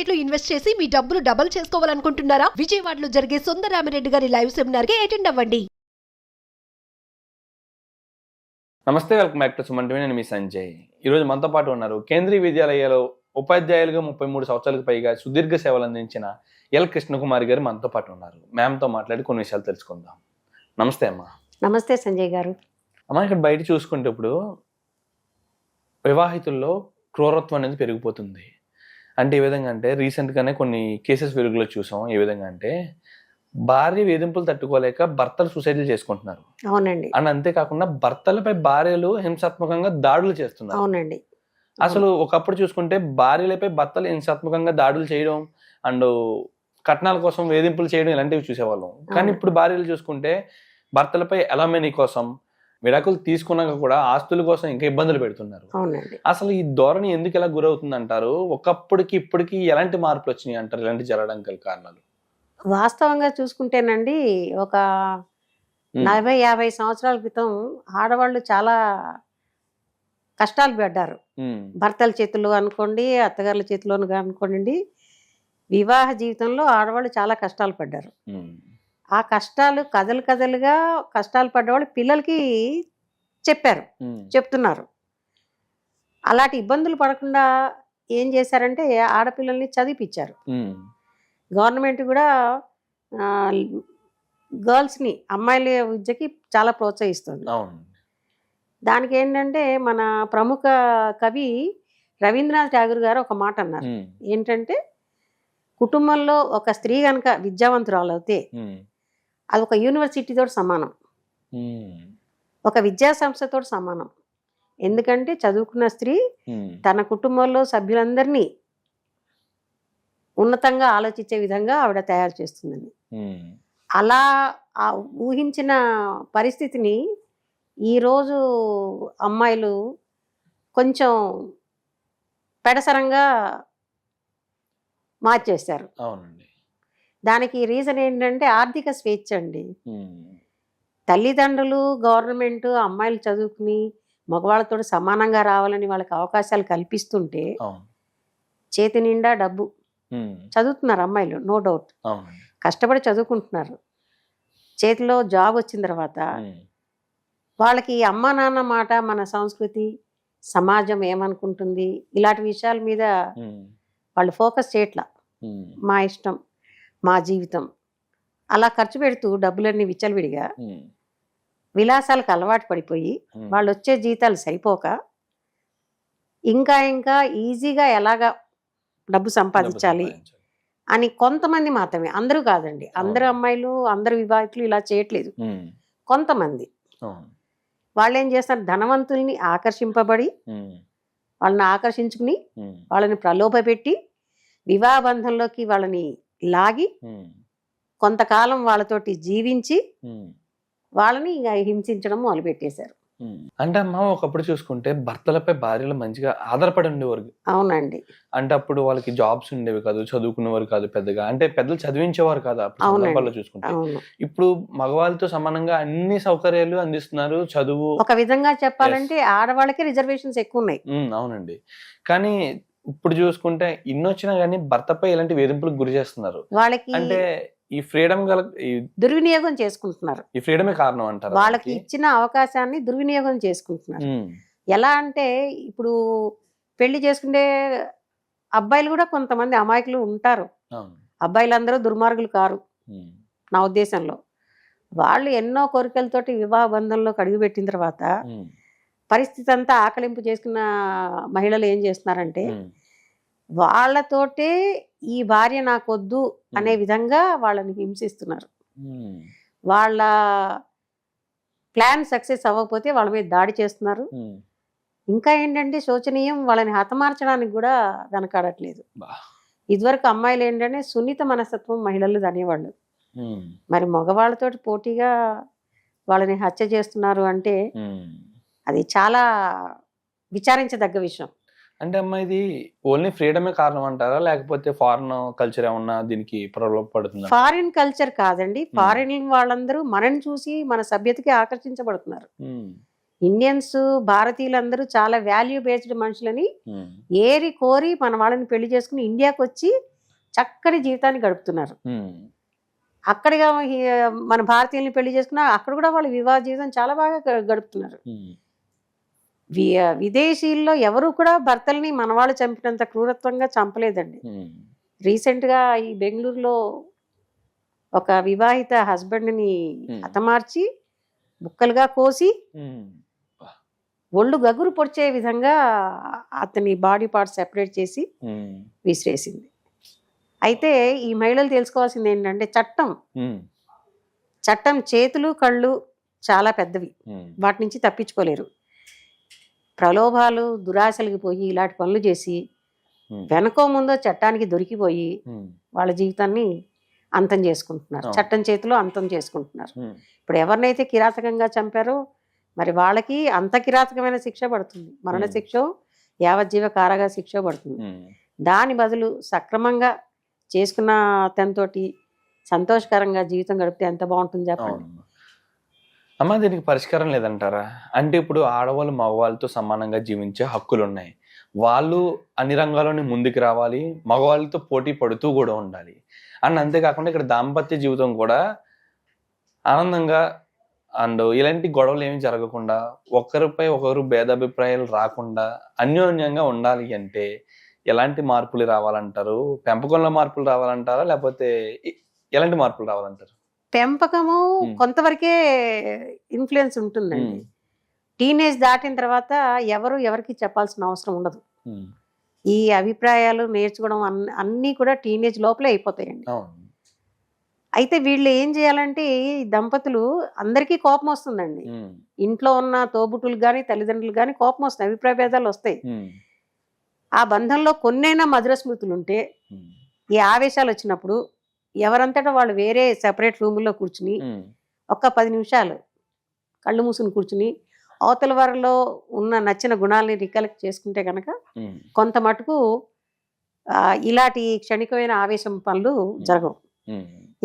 Market లో invest చేసి మీ డబ్బులు డబుల్ చేసుకోవాలనుకుంటున్నారా? విజయవాడలో జరిగే సుందరరామిరెడ్డి గారి లైవ్ సెమినార్ కి అటెండ్ అవ్వండి. నమస్తే, welcome back to Suman TV. నేను మీ సంజయ్. ఈరోజు మనతో పాటు ఉన్నారు కేంద్రీయ విద్యాలయాల్లో ఉపాధ్యాయులుగా 33 సంవత్సరాలకు పైగా సుదీర్ఘ సేవలు అందించిన ఎల్ కృష్ణకుమారి గారు మనతో పాటు ఉన్నారు. మ్యామ్తో మాట్లాడి కొన్ని విషయాలు తెలుసుకుందాం. నమస్తే అమ్మా. నమస్తే సంజయ్ గారు. అమ్మా, ఇక్కడ బయట చూసుకుంటే ఇప్పుడు వివాహితుల్లో క్రూరత్వం అనేది పెరిగిపోతుంది. అంటే ఏ విధంగా అంటే రీసెంట్గానే కొన్ని కేసెస్ వెలుగులో చూసాం. ఏ విధంగా అంటే భార్య వేధింపులు తట్టుకోలేక భర్తలు సూసైడ్లు చేసుకుంటున్నారు. అవునండి. అండ్ అంతేకాకుండా భర్తలపై భార్యలు హింసాత్మకంగా దాడులు చేస్తున్నారు. అవునండి. అసలు ఒకప్పుడు చూసుకుంటే భార్యలపై భర్తలు హింసాత్మకంగా దాడులు చేయడం అండ్ కట్నాల కోసం వేధింపులు చేయడం ఇలాంటివి చూసేవాళ్ళం. కానీ ఇప్పుడు భార్యలు చూసుకుంటే భర్తలపై ఎలామనీ కోసం విడాకులు తీసుకున్నాక కూడా ఆస్తుల కోసం ఇంకా ఇబ్బందులు పెడుతున్నారు. అవునండి. అసలు ఈ ధోరణి ఎందుకు ఇలా గురవుతుంది అంటారు? ఒకప్పటికి ఇప్పటికి ఎలాంటి మార్పులు వచ్చినాయి అంటారు? ఇలాంటి జరగడానికి గల కారణాలు వాస్తవంగా చూసుకుంటేనండి, ఒక 40-50 సంవత్సరాల క్రితం ఆడవాళ్ళు చాలా కష్టాలు పడ్డారు. భర్తల చేతుల్లో అనుకోండి, అత్తగారుల చేతిలోను అనుకోండి, వివాహ జీవితంలో ఆడవాళ్ళు చాలా కష్టాలు పడ్డారు. ఆ కష్టాలు కథలుగా కష్టాలు పడ్డవాళ్ళు పిల్లలకి చెప్తున్నారు. అలాంటి ఇబ్బందులు పడకుండా ఏం చేశారంటే ఆడపిల్లల్ని చదివిపించారు. గవర్నమెంట్ కూడా గర్ల్స్ని, అమ్మాయిల విద్యకి చాలా ప్రోత్సహిస్తుంది. దానికి ఏంటంటే మన ప్రముఖ కవి రవీంద్రనాథ్ ఠాగూర్ గారు ఒక మాట అన్నారు. ఏంటంటే కుటుంబంలో ఒక స్త్రీ కనుక విద్యావంతురాలు అయితే అది ఒక యూనివర్సిటీతో సమానం, ఒక విద్యా సంస్థతో సమానం. ఎందుకంటే చదువుకున్న స్త్రీ తన కుటుంబంలో సభ్యులందరినీ ఉన్నతంగా ఆలోచించే విధంగా ఆవిడ తయారు చేస్తుందని. అలా ఆ ఊహించిన పరిస్థితిని ఈరోజు అమ్మాయిలు కొంచెం పెడసరంగా మార్చేశారు. దానికి రీజన్ ఏంటంటే ఆర్థిక స్వేచ్ఛ అండి. తల్లిదండ్రులు, గవర్నమెంట్ అమ్మాయిలు చదువుకుని మగవాళ్ళతో సమానంగా రావాలని వాళ్ళకి అవకాశాలు కల్పిస్తుంటే చేతి నిండా డబ్బు, చదువుతున్నారు అమ్మాయిలు, నో డౌట్, కష్టపడి చదువుకుంటున్నారు. చేతిలో జాబ్ వచ్చిన తర్వాత వాళ్ళకి అమ్మా నాన్న మాట, మన సంస్కృతి, సమాజం ఏమనుకుంటుంది, ఇలాంటి విషయాల మీద వాళ్ళు ఫోకస్ చేయట్లా. మా ఇష్టం, మా జీవితం, అలా ఖర్చు పెడుతూ డబ్బులన్నీ విచ్చలవిడిగా విలాసాలకు అలవాటు పడిపోయి వాళ్ళు వచ్చే జీతాలు సరిపోక ఇంకా ఈజీగా ఎలాగా డబ్బు సంపాదించాలి అని కొంతమంది మాత్రమే, అందరూ కాదండి, అందరు అమ్మాయిలు, అందరు వివాహితులు ఇలా చేయట్లేదు. కొంతమంది వాళ్ళు ఏం చేస్తారు, ధనవంతుల్ని ఆకర్షింపబడి వాళ్ళని ఆకర్షించుకుని వాళ్ళని ప్రలోభపెట్టి వివాహ బంధంలోకి వాళ్ళని లాగి కొంతకాలం వాళ్ళతోటి జీవించి వాళ్ళని ఇంకా హింసించడం మొదలుపెట్టేశారు. అంటే అమ్మ, ఒకప్పుడు చూసుకుంటే భర్తలపై భార్యలు మంచిగా ఆధారపడి ఉండేవారు. అవునండి. అంటే అప్పుడు వాళ్ళకి జాబ్స్ ఉండేవి కాదు, చదువుకునేవారు కాదు పెద్దగా, అంటే పెద్దలు చదివించేవారు కాదు సందర్భాల్లో చూసుకుంటే. ఇప్పుడు మగవాళ్ళతో సమానంగా అన్ని సౌకర్యాలు అందిస్తున్నారు. చదువు, ఒక విధంగా చెప్పాలంటే ఆడవాళ్ళకి రిజర్వేషన్స్ ఎక్కువ ఉన్నాయి. అవునండి. కానీ ఇప్పుడు చూసుకుంటే ఇన్నొచ్చినా కానీ భర్తపై ఇలాంటి వేధింపులకు గురి చేస్తున్నారు. వాళ్ళకి అంటే ఈ ఫ్రీడమ్ దుర్వినియోగం చేసుకుంటున్నారు. ఈ ఫ్రీడమే కారణం అంటారు. వాళ్ళకి ఇచ్చిన అవకాశాన్ని దుర్వినియోగం చేసుకుంటున్నారు. ఎలా అంటే ఇప్పుడు పెళ్లి చేసుకుంటే అబ్బాయిలు కూడా కొంతమంది అమాయకులు ఉంటారు. అబ్బాయిలందరూ దుర్మార్గులు కారు నా ఉద్దేశంలో. వాళ్ళు ఎన్నో కోరికలతోటి వివాహ బంధంలోకి అడుగుపెట్టిన తర్వాత పరిస్థితి అంతా ఆకలింపు చేసుకున్న మహిళలు ఏం చేస్తున్నారంటే వాళ్ళతోటే ఈ భార్య నాకొద్దు అనే విధంగా వాళ్ళని హింసిస్తున్నారు. వాళ్ళ ప్లాన్ సక్సెస్ అవ్వకపోతే వాళ్ళ మీద దాడి చేస్తున్నారు. ఇంకా ఏంటంటే శోచనీయం, వాళ్ళని హతమార్చడానికి కూడా వెనకాడట్లేదు. ఇదివరకు అమ్మాయిలు ఏంటంటే సున్నిత మనస్తత్వం మహిళలు అనేవాళ్ళు. మరి మగవాళ్ళతోటి పోటీగా వాళ్ళని హత్య చేస్తున్నారు అంటే అది చాలా విచారించదగ్గ విషయం. అంటే అమ్మా, ఇది ఓన్లీ ఫ్రీడమే కారణం అంటారా, లేకపోతే ఫారిన్ కల్చర్ ఏమన్నా దీనికి ప్రభావం పడుతుందా? ఫారిన్ కల్చర్ కాదండి. ఫారిన్ వాళ్ళందరూ మనని చూసి మన సభ్యతకి ఆకర్షించబడుతున్నారు. ఇండియన్స్, భారతీయులందరూ చాలా వాల్యూ బేస్డ్ మనుషులని ఏరి కోరి మన వాళ్ళని పెళ్లి చేసుకుని ఇండియాకి వచ్చి చక్కని జీవితాన్ని గడుపుతున్నారు. అక్కడిగా మన భారతీయుల్ని పెళ్లి చేసుకున్నా అక్కడ కూడా వాళ్ళు వివాహ జీవితం చాలా బాగా గడుపుతున్నారు. విదేశీల్లో ఎవరు కూడా భర్తల్ని మనవాళ్ళు చంపినంత క్రూరత్వంగా చంపలేదండి. రీసెంట్గా ఈ బెంగళూరులో ఒక వివాహిత హస్బెండ్ని హతమార్చి ముక్కలుగా కోసి ఒళ్ళు గగురు పొడిచే విధంగా అతని బాడీ పార్ట్స్ సెపరేట్ చేసి విసిరేసింది. అయితే ఈ మహిళలు తెలుసుకోవాల్సింది ఏంటంటే చట్టం చేతులు కళ్ళు చాలా పెద్దవి, వాటి నుంచి తప్పించుకోలేరు. ప్రలోభాలు దురాశలకి పోయి ఇలాంటి పనులు చేసి వెనకో ముందో చట్టానికి దొరికిపోయి వాళ్ళ జీవితాన్ని అంతం చేసుకుంటున్నారు. చట్టం చేతిలో అంతం చేసుకుంటున్నారు. ఇప్పుడు ఎవరినైతే కిరాతకంగా చంపారో మరి వాళ్ళకి అంత కిరాతకమైన శిక్ష పడుతుంది, మరణ శిక్ష, యావజ్జీవ కారాగార శిక్ష పడుతుంది. దాని బదులు సక్రమంగా చేసుకున్న అతనితోటి సంతోషకరంగా జీవితం గడిపితే ఎంత బాగుంటుంది చెప్పండి. అమ్మ దీనికి పరిష్కారం లేదంటారా? అంటే ఇప్పుడు ఆడవాళ్ళు మగవాళ్ళతో సమానంగా జీవించే హక్కులు ఉన్నాయి, వాళ్ళు అన్ని రంగాల్లోని ముందుకు రావాలి, మగవాళ్ళతో పోటీ పడుతూ కూడా ఉండాలి అండ్ అంతేకాకుండా ఇక్కడ దాంపత్య జీవితం కూడా ఆనందంగా అండ్ ఇలాంటి గొడవలు ఏమి జరగకుండా ఒకరిపై ఒకరు భేదాభిప్రాయాలు రాకుండా అన్యోన్యంగా ఉండాలి అంటే ఎలాంటి మార్పులు రావాలంటారు? పెంపకంలో మార్పులు రావాలంటారా లేకపోతే ఎలాంటి మార్పులు రావాలంటారు? పెంపకము కొంతవరకే ఇన్ఫ్లుయెన్స్ ఉంటుందండి. టీనేజ్ దాటిన తర్వాత ఎవరు ఎవరికి చెప్పాల్సిన అవసరం ఉండదు. ఈ అభిప్రాయాలు నేర్చుకోవడం అన్నీ కూడా టీనేజ్ లోపలే అయిపోతాయండి. అయితే వీళ్ళు ఏం చేయాలంటే ఈ దంపతులు అందరికీ కోపం వస్తుందండి. ఇంట్లో ఉన్న తోబుట్టులు కానీ తల్లిదండ్రులు కానీ కోపం వస్తాయి, అభిప్రాయ భేదాలు వస్తాయి. ఆ బంధంలో కొన్నైనా మధుర స్మృతులు ఉంటే ఈ ఆవేశాలు వచ్చినప్పుడు ఎవరంతటా వాళ్ళు వేరే సెపరేట్ రూముల్లో కూర్చుని ఒక్క 10 నిమిషాలు కళ్ళు మూసుకుని కూర్చుని అవతల వారిలో ఉన్న నచ్చిన గుణాలని రికలెక్ట్ చేసుకుంటే కనుక కొంత మటుకు ఇలాంటి క్షణికమైన ఆవేశం పనులు జరగవు.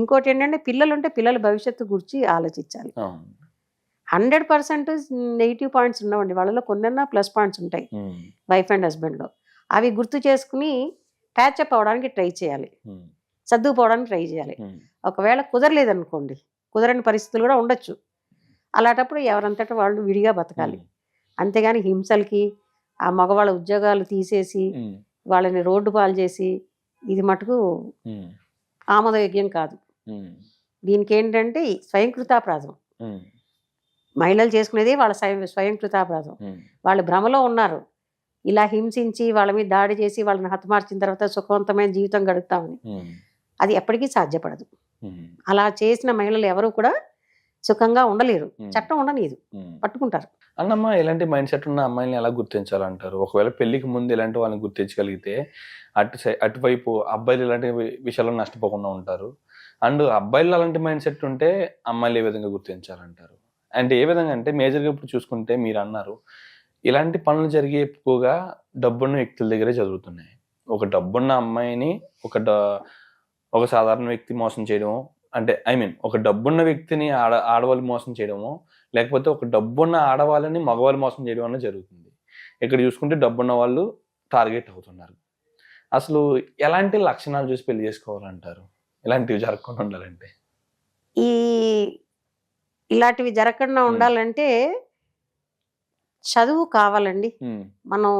ఇంకోటి ఏంటంటే పిల్లలు ఉంటే పిల్లల భవిష్యత్తు గురించి ఆలోచించాలి. 100% నెగిటివ్ పాయింట్స్ ఉండవండి, వాళ్ళలో కొన్నన్నా ప్లస్ పాయింట్స్ ఉంటాయి వైఫ్ అండ్ హస్బెండ్లో. అవి గుర్తు చేసుకుని ప్యాచప్ అవడానికి ట్రై చేయాలి, సర్దుకుపోవడానికి ట్రై చేయాలి. ఒకవేళ కుదరలేదనుకోండి, కుదరని పరిస్థితులు కూడా ఉండొచ్చు, అలాంటప్పుడు ఎవరంతటా వాళ్ళు విడిగా బతకాలి. అంతేగాని హింసలకి ఆ మగవాళ్ళ ఉద్యోగాలు తీసేసి వాళ్ళని రోడ్డు పాలు చేసి ఇది మటుకు ఆమోదయోగ్యం కాదు. దీనికి ఏంటంటే స్వయంకృతాపరాధం, మహిళలు చేసుకునేది వాళ్ళ స్వయంకృతాపరాధం. వాళ్ళు భ్రమలో ఉన్నారు, ఇలా హింసించి వాళ్ళ మీద దాడి చేసి వాళ్ళని హతమార్చిన తర్వాత సుఖవంతమైన జీవితం గడుపుతామని. అది ఎప్పటికీ సాధ్యపడదు. అలా చేసిన మహిళలు ఎవరు కూడా సుఖంగా ఉండలేరు, చట్టం ఉండనీదు, పట్టుకుంటారు. అన్నమ్మ ఇలాంటి మైండ్ సెట్ ఉన్న అమ్మాయిని ఎలా గుర్తించాలంటారు? ఒకవేళ పెళ్లికి ముందు ఇలాంటి వాళ్ళని గుర్తించగలిగితే అటువైపు అబ్బాయిలు ఇలాంటి విషయాల్లో నష్టపోకుండా ఉంటారు, అండ్ అబ్బాయిలు అలాంటి మైండ్ సెట్ ఉంటే అమ్మాయిలు ఏ విధంగా గుర్తించాలంటారు? అంటే ఏ విధంగా అంటే మేజర్గా ఇప్పుడు చూసుకుంటే మీరు అన్నారు ఇలాంటి పనులు జరిగే ఎక్కువగా డబ్బున్న వ్యక్తుల దగ్గరే జరుగుతున్నాయి. ఒక డబ్బున్న అమ్మాయిని ఒక సాధారణ వ్యక్తి మోసం చేయడము, అంటే ఒక డబ్బున్న వ్యక్తిని ఆడవాళ్ళు మోసం చేయడము, లేకపోతే ఒక డబ్బున్న ఆడవాళ్ళని మగవాళ్ళు మోసం చేయడం అనేది జరుగుతుంది. ఇక్కడ చూసుకుంటే డబ్బున్న వాళ్ళు టార్గెట్ అవుతున్నారు. అసలు ఎలాంటి లక్షణాలు చూసి పెళ్లి చేసుకోవాలంటారు ఇలాంటివి జరగకుండా ఉండాలంటే? ఇలాంటివి జరగకుండా ఉండాలంటే చదువు కావాలండి. మనం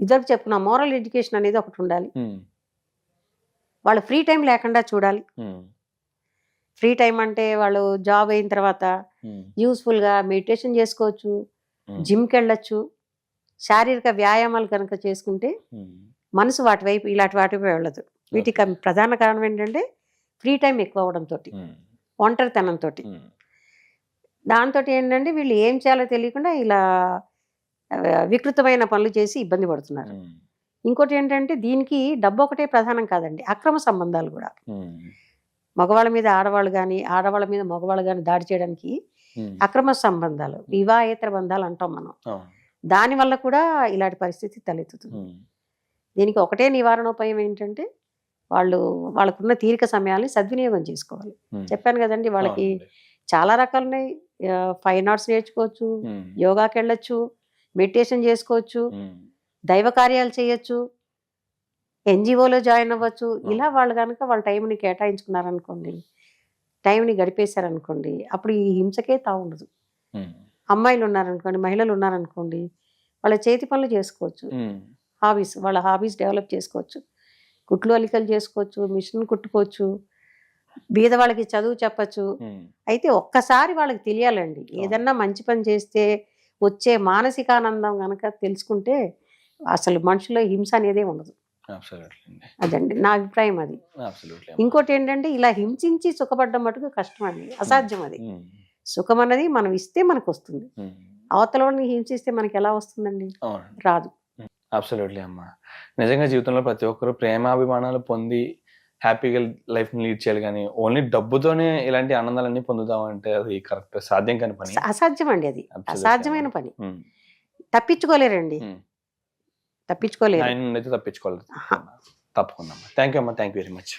ఇద్దరు చెప్పుకున్న మోరల్ ఎడ్యుకేషన్ అనేది ఒకటి ఉండాలి. వాళ్ళు ఫ్రీ టైం లేకుండా చూడాలి. ఫ్రీ టైం అంటే వాళ్ళు జాబ్ అయిన తర్వాత యూస్ఫుల్గా మెడిటేషన్ చేసుకోవచ్చు, జిమ్కి వెళ్ళొచ్చు. శారీరక వ్యాయామాలు కనుక చేసుకుంటే మనసు ఇలాంటి వాటిపై వెళ్ళదు. వీటికి ప్రధాన కారణం ఏంటంటే ఫ్రీ టైం ఎక్కువ అవడంతో, ఒంటరితనంతో. దాంతో ఏంటంటే వీళ్ళు ఏం చేయాలో తెలియకుండా ఇలా వికృతమైన పనులు చేసి ఇబ్బంది పడుతున్నారు. ఇంకోటి ఏంటంటే దీనికి డబ్బు ఒకటే ప్రధానం కాదండి, అక్రమ సంబంధాలు కూడా. మగవాళ్ళ మీద ఆడవాళ్ళు కానీ ఆడవాళ్ళ మీద మగవాళ్ళు కానీ దాడి చేయడానికి అక్రమ సంబంధాలు, వివాహేతర బంధాలు అంటాం మనం. దానివల్ల కూడా ఇలాంటి పరిస్థితి తలెత్తుతుంది. దీనికి ఒకటే నివారణోపాయం ఏంటంటే వాళ్ళకున్న తీరిక సమయాన్ని సద్వినియోగం చేసుకోవాలి. చెప్పాను కదండి, వాళ్ళకి చాలా రకాలు ఉన్నాయి. ఫైన్ ఆర్ట్స్ నేర్చుకోవచ్చు, యోగాకి వెళ్ళొచ్చు, మెడిటేషన్ చేసుకోవచ్చు, దైవ కార్యాలు చేయొచ్చు. ఎన్జిఓలో జాయిన్ అవ్వచ్చు. ఇలా వాళ్ళు కనుక వాళ్ళ టైంని కేటాయించుకున్నారనుకోండి, టైంని గడిపేశారనుకోండి, అప్పుడు ఈ హింసకే తావుండదు. అమ్మాయిలు ఉన్నారనుకోండి, మహిళలు ఉన్నారనుకోండి, వాళ్ళ చేతి పనులు చేసుకోవచ్చు. వాళ్ళ హాబీస్ డెవలప్ చేసుకోవచ్చు. కుట్లు అలికలు చేసుకోవచ్చు, మిషన్ కుట్టుకోవచ్చు, బీద వాళ్ళకి చదువు చెప్పచ్చు. అయితే ఒక్కసారి వాళ్ళకి తెలియాలండి, ఏదన్నా మంచి పని చేస్తే వచ్చే మానసికానందం కనుక తెలుసుకుంటే అసలు మనుషులో హింస అనేదే ఉండదు. అదండి నా అభిప్రాయం. అది ఇంకోటి ఏంటంటే, ఇలా హింసించి సుఖపడ్డం మటుకు కష్టం అండి, అసాధ్యం. అది సుఖం అన్నది మనం ఇస్తే మనకు వస్తుంది, అవతల వాళ్ళని హింసిస్తే మనకి ఎలా వస్తుందండి? రాదు. అబ్సల్యూట్లీ అమ్మా. నిజంగా జీవితంలో ప్రతి ఒక్కరు ప్రేమాభిమానాలు పొంది హ్యాపీగా లైఫ్ ని లీడ్ చేయాలి, కానీ ఓన్లీ డబ్బుతోనే ఇలాంటి ఆనందాలన్నీ పొందుతామంటే అది కరెక్ట్ సాధ్యం కాని పని, అసాధ్యం అండి. అది అసాధ్యమైన పని, తప్పించుకోలేరండి, తప్పించుకోలేరు. తప్పించుకోలేదు. తప్పకుండా. థ్యాంక్ యూ అమ్మా, థ్యాంక్ యూ వెరీ మచ్.